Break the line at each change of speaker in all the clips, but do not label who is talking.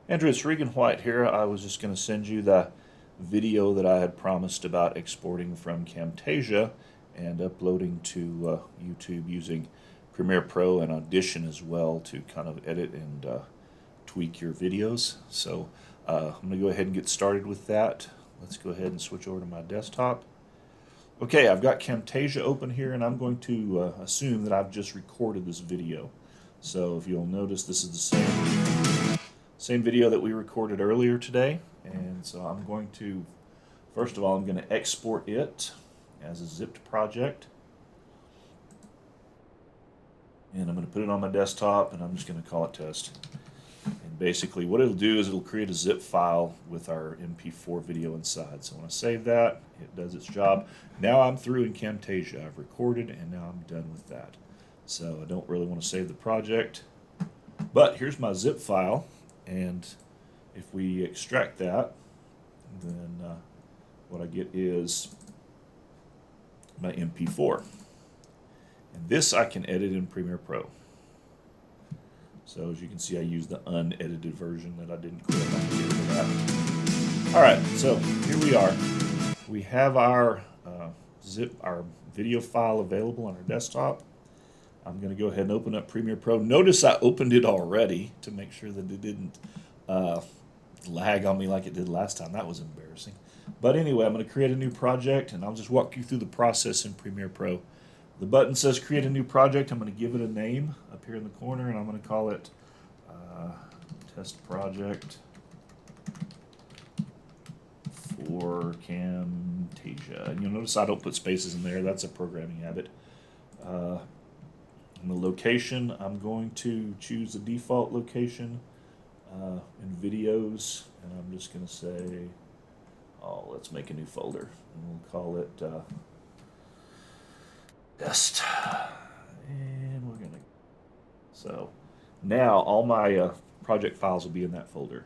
Andrew, it's Regan White here. I was just going to send you the video that I had promised about exporting from Camtasia and uploading to YouTube using Premiere Pro and Audition as well to kind of edit and tweak your videos. So I'm going to go ahead and get started with that. Let's go ahead and switch over to my desktop. Okay, I've got Camtasia open here and I'm going to assume that I've just recorded this video. So if you'll notice, this is the same video that we recorded earlier today. And so I'm going to, first of all, I'm going to export it as a zipped project. And I'm going to put it on my desktop and I'm just going to call it test. And basically what it'll do is it'll create a zip file with our MP4 video inside. So when I save that, it does its job. Now I'm through in Camtasia. I've recorded and now I'm done with that. So I don't really want to save the project. But here's my zip file. And if we extract that, then what I get is my MP4. And this I can edit in Premiere Pro. So as you can see, I used the unedited version that I didn't quit. I can get rid of that. All right, so here we are. We have our our video file available on our desktop. I'm going to go ahead and open up Premiere Pro. Notice I opened it already to make sure that it didn't lag on me like it did last time. That was embarrassing. But anyway, I'm going to create a new project, and I'll just walk you through the process in Premiere Pro. The button says Create a New Project. I'm going to give it a name up here in the corner, and I'm going to call it Test Project for Camtasia. And you'll notice I don't put spaces in there. That's a programming habit. In the location, I'm going to choose the default location in videos, and I'm just going to say, oh, let's make a new folder, and we'll call it test. And we're going to, so now all my project files will be in that folder.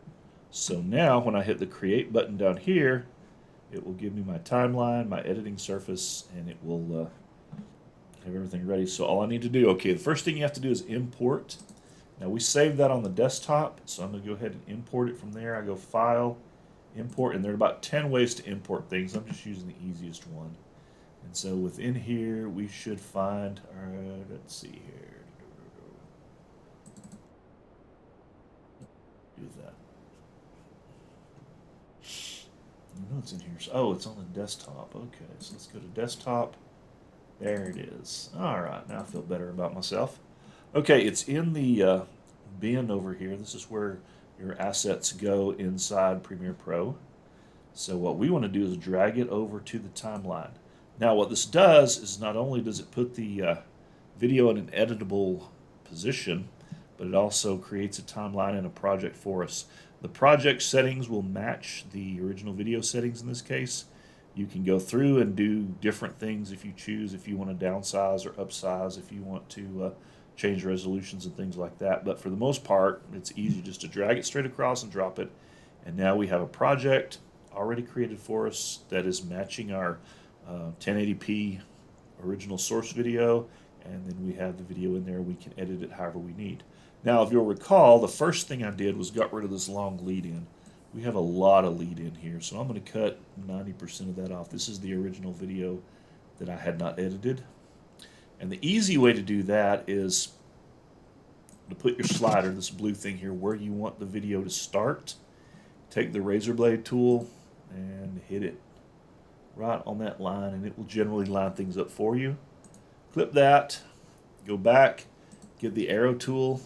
So now when I hit the create button down here, it will give me my timeline, my editing surface, and it will have everything ready. So all I need to do, okay, the first thing you have to do is import. Now we saved that on the desktop, so I'm going to go ahead and import it from there. I go File, Import, and there are about 10 ways to import things. I'm just using the easiest one. And so within here, we should find, let's see here. Do that. I know it's in here. Oh, it's on the desktop. Okay, so let's go to desktop. There it is. All right, now I feel better about myself. Okay, it's in the bin over here. This is where your assets go inside Premiere Pro. So what we want to do is drag it over to the timeline. Now what this does is not only does it put the video in an editable position, but it also creates a timeline and a project for us. The project settings will match the original video settings in this case. You can go through and do different things if you choose, if you want to downsize or upsize, if you want to change resolutions and things like that. But for the most part, it's easy just to drag it straight across and drop it. And now we have a project already created for us that is matching our 1080p original source video. And then we have the video in there. We can edit it however we need. Now, if you'll recall, the first thing I did was got rid of this long lead in. We have a lot of lead in here, so I'm going to cut 90% of that off. This is the original video that I had not edited. And the easy way to do that is to put your slider, this blue thing here, where you want the video to start. Take the razor blade tool and hit it right on that line, and it will generally line things up for you. Clip that, go back, get the arrow tool,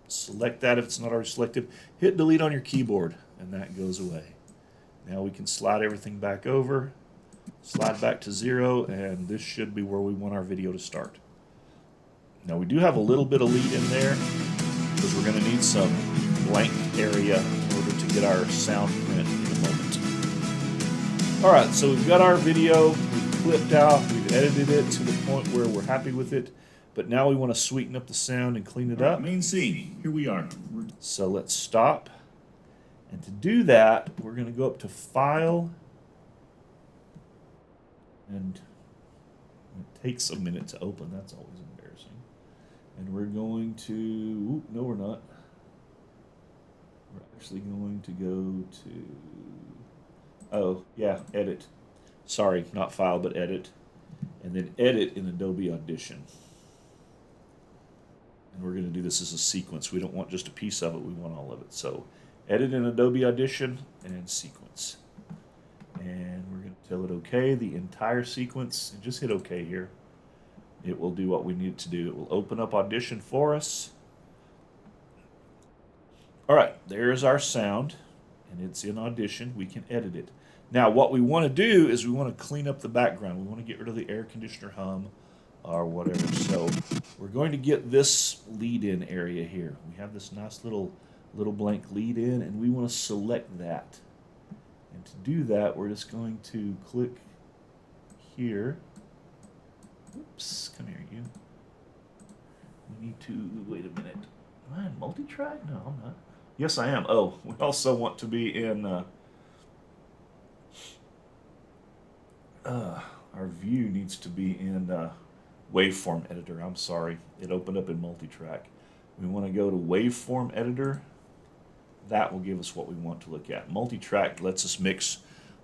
select that if it's not already selected, hit delete on your keyboard, and that goes away. Now we can slide everything back over, slide back to 0, and this should be where we want our video to start. Now we do have a little bit of lead in there because we're going to need some blank area in order to get our sound print in a moment. Alright, so we've got our video, we've clipped out, we've edited it to the point where we're happy with it, but now we want to sweeten up the sound and clean it up. Main scene, here we are. So let's stop. And to do that, we're going to go up to File, and it takes a minute to open. That's always embarrassing. And we're going to, no we're not. We're Actually going to go to, oh yeah, edit. Sorry, not file, but edit. And then edit in Adobe Audition. And we're going to do this as a sequence. We don't want just a piece of it, we want all of it. So edit in Adobe Audition and sequence. And we're going to tell it okay, the entire sequence, and just hit okay here. It will do what we need it to do. It will open up Audition for us. All right, there's our sound, and it's in Audition. We can edit it. Now, what we want to do is we want to clean up the background. We want to get rid of the air conditioner hum or whatever. So we're going to get this lead-in area here. We have this nice little blank lead-in, and we want to select that. And to do that, we're just going to click here. Oops, come here, you. We need to, wait a minute. Am I in multi-track? No, I'm not. Yes, I am. Oh, we also want to be in, our view needs to be in waveform editor. I'm sorry, it opened up in multi-track. We want to go to waveform editor. That will give us what we want to look at. Multi-track lets us mix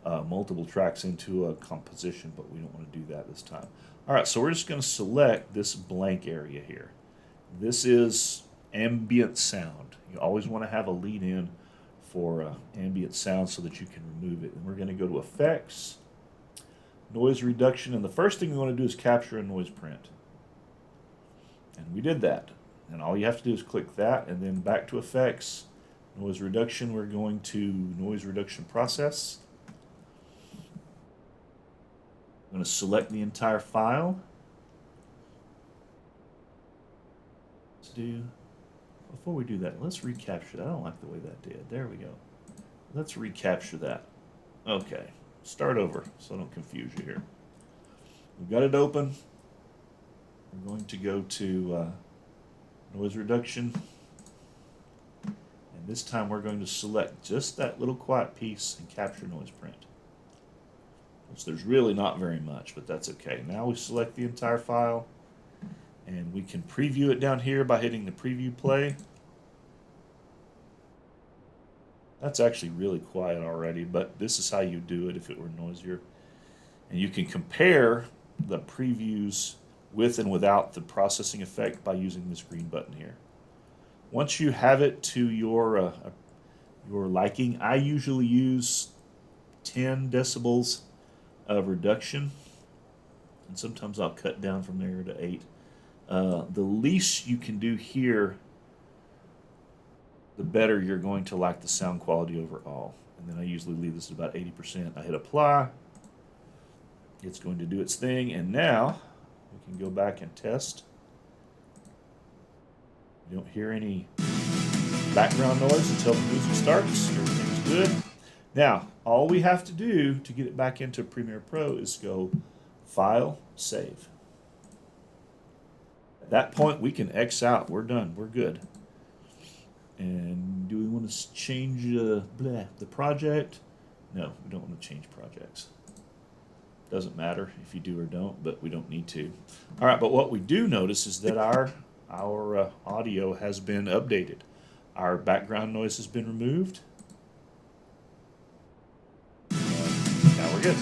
multiple tracks into a composition, but we don't want to do that this time. All right, so we're just going to select this blank area here. This is ambient sound. You always want to have a lead in for ambient sound so that you can remove it. And we're going to go to Effects, Noise Reduction, and the first thing we want to do is capture a noise print. And we did that. And all you have to do is click that, and then back to Effects, Noise Reduction. We're going to Noise Reduction Process. I'm going to select the entire file. Let's do, before we do that, let's recapture that. I don't like the way that did. There we go. Let's recapture that. Okay, start over so I don't confuse you here. We've got it open. We're going to go to Noise Reduction. And this time we're going to select just that little quiet piece and capture noise print. So there's really not very much, but that's okay. Now we select the entire file, and we can preview it down here by hitting the preview play. That's actually really quiet already, but this is how you do it if it were noisier. And you can compare the previews with and without the processing effect by using this green button here. Once you have it to your liking, I usually use 10 decibels of reduction, and sometimes I'll cut down from there to 8. The least you can do here, the better you're going to like the sound quality overall. And then I usually leave this at about 80%. I hit apply. It's going to do its thing, and now we can go back and test. You don't hear any background noise until the music starts. Everything's good. Now, all we have to do to get it back into Premiere Pro is go File, Save. At that point, we can X out. We're done. We're good. And do we want to change the project? No, we don't want to change projects. Doesn't matter if you do or don't, but we don't need to. All right, but what we do notice is that our audio has been updated. Our background noise has been removed. Now we're good.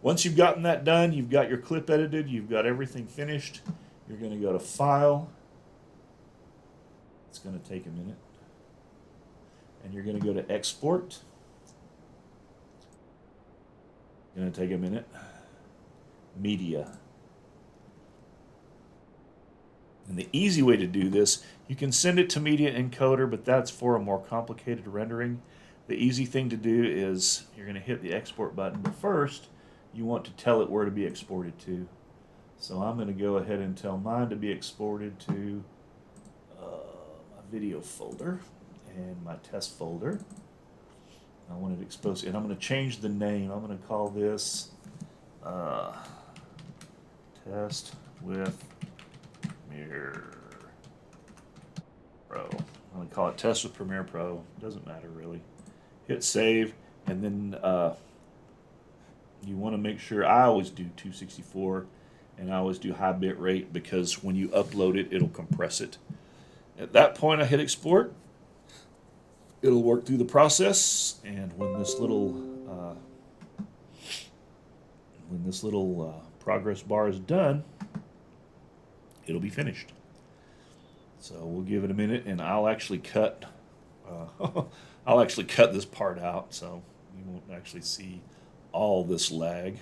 Once you've gotten that done, you've got your clip edited, you've got everything finished, you're going to go to File. It's going to take a minute. And you're going to go to Export. It's going to take a minute. Media. And the easy way to do this, you can send it to Media Encoder, but that's for a more complicated rendering. The easy thing to do is you're going to hit the export button, but first you want to tell it where to be exported to. So I'm going to go ahead and tell mine to be exported to my video folder and my test folder. I want it exposed, and I'm going to change the name. I'm going to call this Test with Premiere Pro. I'm going to call it Test with Premiere Pro. Doesn't matter really. Hit save, and then you want to make sure, I always do 264, and I always do high bit rate because when you upload it, it'll compress it. At that point, I hit export. it'll work through the process, and when this little progress bar is done, it'll be finished. So we'll give it a minute, and I'll actually cut I'll actually cut this part out, so you won't actually see all this lag.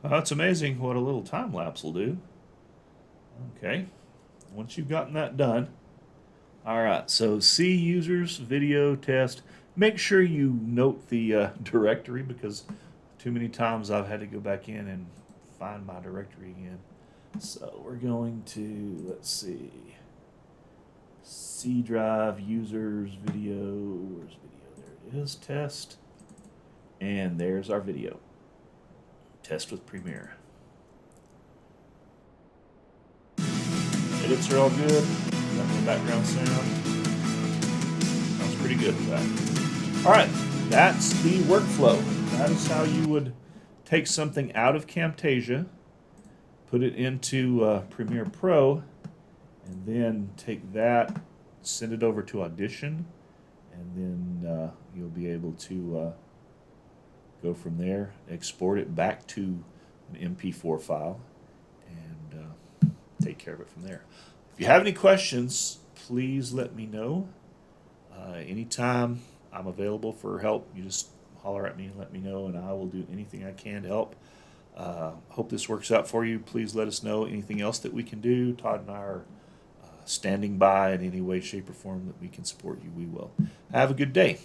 It's amazing what a little time lapse will do. Okay, once you've gotten that done, all right, so see users, video test. Make sure you note the directory, because too many times I've had to go back in and find my directory again. So we're going to, let's see, C drive, users, video, where's video? There it is, test, and there's our video. Test with Premiere. Edits are all good. Got the background sound. Sounds pretty good with that. All right, that's the workflow. That is how you would take something out of Camtasia, put it into Premiere Pro, and then take that, send it over to Audition, and then you'll be able to go from there, export it back to an MP4 file, and take care of it from there. If you have any questions, please let me know. Anytime I'm available for help, you just holler at me and let me know, and I will do anything I can to help. Hope this works out for you. Please let us know anything else that we can do. Todd and I are standing by in any way, shape, or form that we can support you. We will. Have a good day.